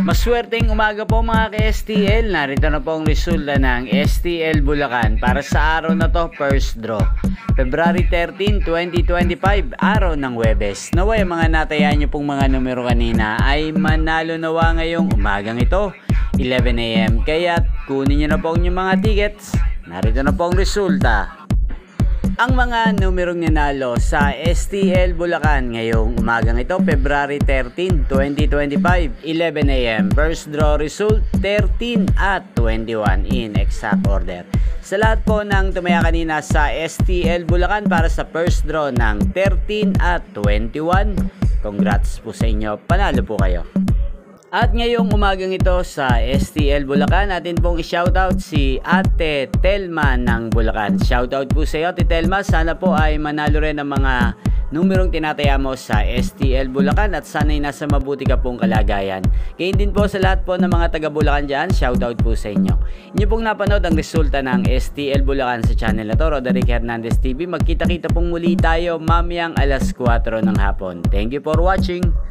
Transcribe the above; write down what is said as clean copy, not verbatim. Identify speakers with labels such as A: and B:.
A: Maswerteng umaga po mga ka-STL. Narito na po ang resulta ng STL Bulacan para sa araw na to, first draw. February 13, 2025, araw ng Huwebes. Naway mga natayaan nyo pong mga numero kanina ay manalo nawa ngayong umagang ito, 11 AM. Kaya kunin nyo na po ang inyong mga tickets. Narito na po ang resulta. Ang mga numerong nanalo sa STL Bulacan ngayong umagang ito, February 13, 2025, 11 AM. First draw result, 13 at 21 in exact order. Sa lahat po ng tumaya kanina sa STL Bulacan para sa first draw ng 13 at 21, congrats po sa inyo, panalo po kayo. At ngayong umagang ito sa STL Bulacan, natin pong i-shoutout si Ate Telma ng Bulacan. Shoutout po sa iyo, Ate Telma. Sana po ay manalo rin ang mga numerong tinataya mo sa STL Bulacan at sana'y nasa mabuti ka pong kalagayan. Kaya din po sa lahat po ng mga taga Bulacan dyan, shoutout po sa inyo. Inyo pong napanood ang resulta ng STL Bulacan sa channel na to, Roderick Hernandez TV. Magkita-kita pong muli tayo mamayang alas 4 ng hapon. Thank you for watching.